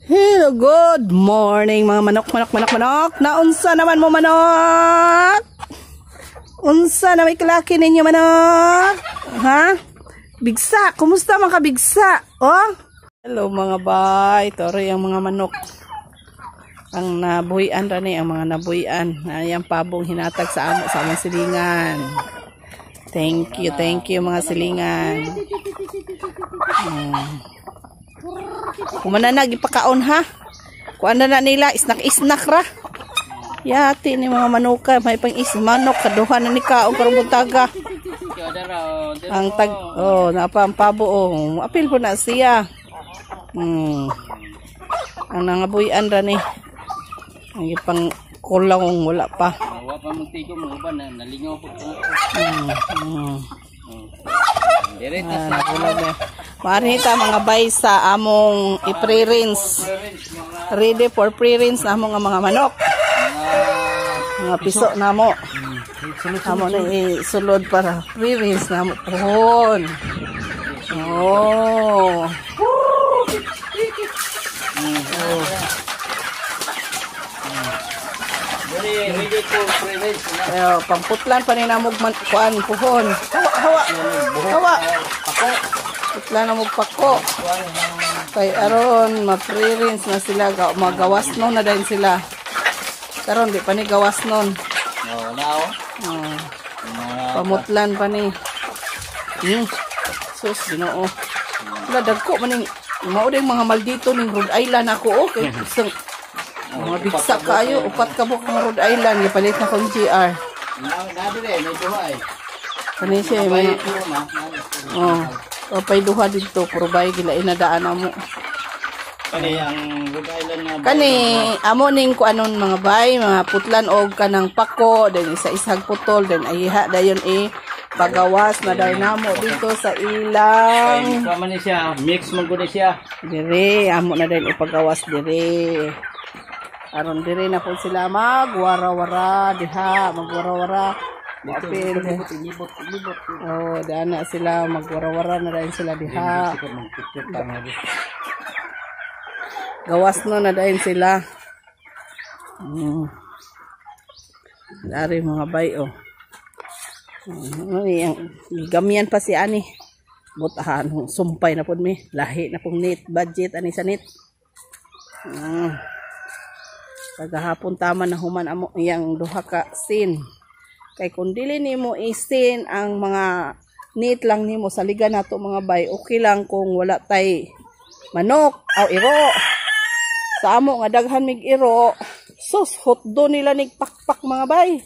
Hello, good morning mga manok. Naunsa naman mo manok? Unsa na may kalaki ninyo manok? Ha? Bigsa, kumusta mga bigsa? Oh? Hello mga bay, toro yung mga manok. Ang nabuhian ra ni ang mga nabuhian. Ayang pabong hinatag sa among silingan. Thank you mga silingan. Kumananag ipakaon ha. Kuan na nila isnak ra. Yati ni mga manuka may pang manok kaduha na ni kaon karong buntaga. Ang tag napa ang pabo apil po na siya. Ang nangabuyan ra ni. Ang ipang kulang wala pa. Wa pa magtigo mo uban na nalingaw po. Diretso sa Marita mga bay sa among i-pre-rinse. Ready for pre-rinse na among mga manok. Mga piso na mo. Amo na isulod para pre-rinse na mo pohon. Oh. ready for pre-rinse na. Ayo, pamputlan pa ni namog kuan pohon. Hawa. Putlan na mo pako. Kay aron ma-pre-rinse na sila, magawas nun na din sila. Karon di pa ni gawas nun. Pamutlan pa ni. Sus, Ginoo. Wala dagko man ning mao ding mga maldito ning Rhode Island ako okay. Isang mga bigsa kayo, upat ka mo ng Rhode Island, gipalit na kong GR. Nadire may duha ay. Kani siya may pay duha dito, puro bay gila inadaan amo. Kani ang Rhode Island nga. Kani amo ning kuanon mga bay, mga putlan og kanang pako, then isa-isang putol, then ayiha dayon pagawas na dayon namo dito sa ilang. Kama ni siya, mix man gud siya. Dire amo na dayon ipagawas dire. Aron dire na po sila magwara-wara diha, magwara-wara. Apil. Oh, dana sila magwara-wara na rin sila diha. Gawas no na rin sila. Dari mga bay oh. Gamian pa si ani. Butahan sumpay na pud mi. Lahi na pong net budget ani sa net. Kagahapon tama na human amo iyang duha ka sin. Kay kung dili nimo isin ang mga need lang nimo sa liga nato mga bay, okay lang kung wala tay manok o iro. Sa amo nga daghan mig iro, sus hotdo nila nig pakpak mga bay.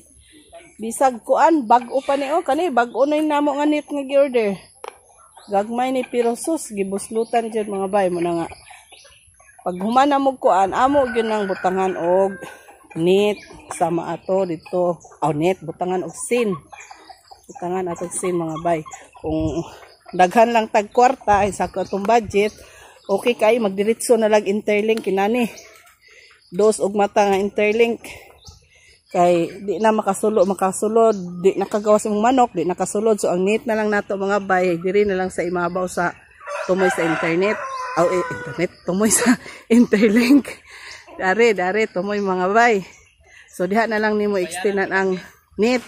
Bisag kuan bag-o pa ni kani bag-o na namo nga need nga gi-order. Gagmay ni pero sus gibuslutan jud mga bay mo na nga. Pag human na mo kuan amo gyud nang butangan og net sama ato dito net butangan og sin butangan atong sin mga bay kung daghan lang tag kwarta ay sa atong budget okay kay magdiretso na lag interlink kinani dos og mata nga interlink kay di na makasulod di nakagawas ang manok di nakasulod so ang net na lang nato mga bay diri na lang sa imabaw sa tumoy sa internet tumoy sa interlink. Dari tumoy mga bay. So diha na lang nimo extendan ang net.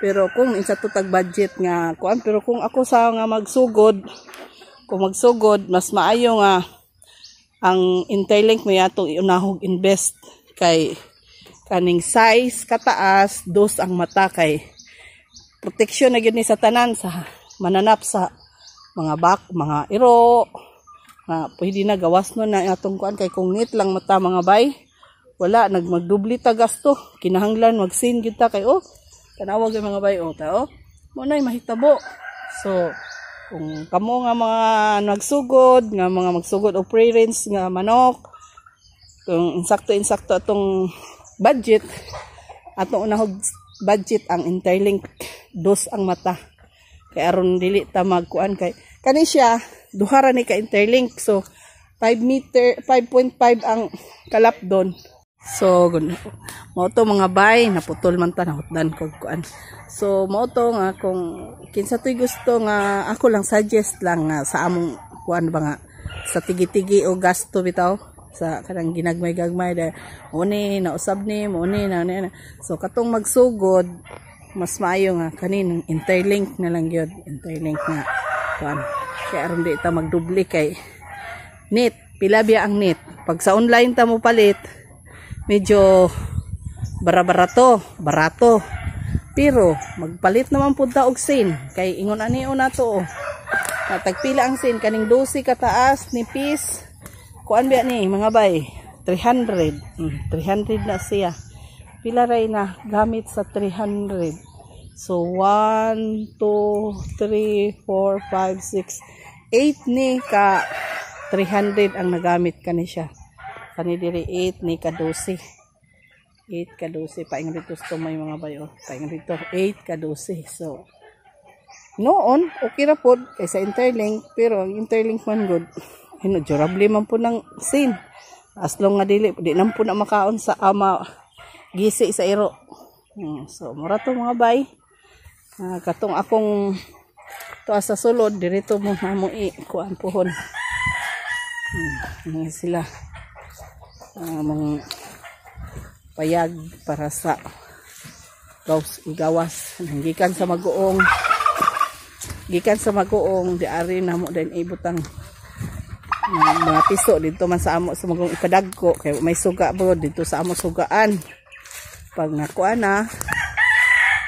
Pero kung insa to tag budget nga kuan pero kung ako sa nga magsugod mas maayo nga ang interlink mo yatong iunahog invest kay kaning size kataas dos ang mata kay protection na gyud ni sa tanan sa mananap sa mga iro. Pwede na gawas no na atong kuan kay kung net lang mata mga bay wala magdubli ta gasto kinahanglan magsin gyud ta kay tanawag yung mga bay mo nay mahitabo so kung kamo nga mga magsugod o pre-rinse nga manok kung insakto atong budget atong unahog budget ang interlink dos ang mata kay aron dili ta magkuan kay kani siya duhara ni ka interlink so 5.5 ang kalap doon. So mao to mga bay naputol man ta nahutdan ko kuan. So mao to nga kung kinsa toy gusto nga ako lang suggest lang nga sa among kuan ba nga sa tigi-tigi o gasto bitaw sa kanang ginagmay-gagmay da uni nausab ni mo uni na. So katong magsugod mas maayo nga kanin interlink na lang gyud, interlink nga kuan. Kaya aron di ta magdubli kay net pila biya ang net. Pag sa online ta mo palit medyo barato. Pero magpalit naman pud ta og sin kay ingon ani una to. Tagpila ang sin kaning 12 kataas ni piece. Kuan biya ni mga bay 300. 300 na siya. Pila ray na gamit sa 300. So 1 2 3 4 5 6 8 ni ka 300 ang nagamit kani siya. Kani diri 8 ni ka 12. 8 ka 12 paing dito to may mga bayo. Paing dito 8 ka 12. So noon okay ra pod kay sa interlink pero ang interlink man good. Durable man po ng sin. As long nga dili di nam po na makaon sa ama gisi sa iro. So mura to mga bay. Katong akong to sa sulod dirito mo amo kuan pohon. Sila payag para sa gawas gikan sa maguong di ari na mo din ibutang mga piso dito man sa amo sa maguong ipadagko kay may suga bro dito sa amo sugaan pag nakuha na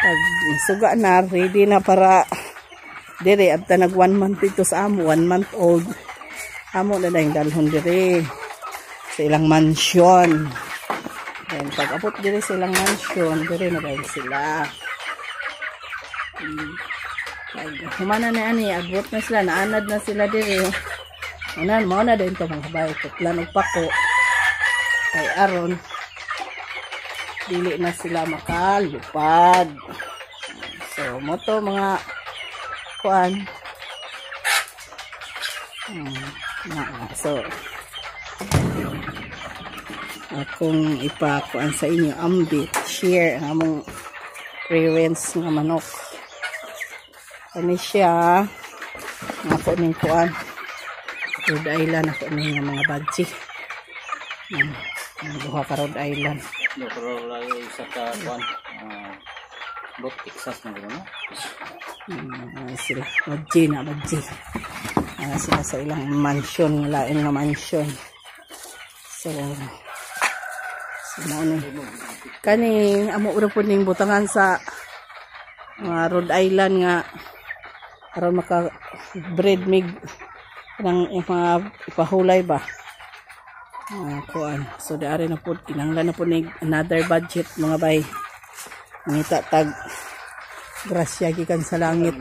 pag suga na ready na para dire adta nag 1 month dito sa amo 1 month old amo na dahil dalhon dire sa ilang mansyon. And pag abot dire silang mansion, dire na dahil sila. Humana na ani, abot na sila, naanad na sila dire. Mo na din to mga bahay, tutlan og pako. Kay aron dili na sila makalupad. So mo to mga kuan. So akong ipakuan sa inyo ambit share ang among parents nga manok kani siya ako ning kuan Rhode Island ako ning mga badji duha ka Rhode Island pero lagi sa kuan bot Texas na gano sila badji sila sa ilang mansion lain nga mansion so kani amo ura po ning butangan sa Rhode Island nga aron maka breed mig ng mga ipahulay ba kuan so daari na po kinanglan na po ning another budget mga bay ngita tag grasya gikan sa langit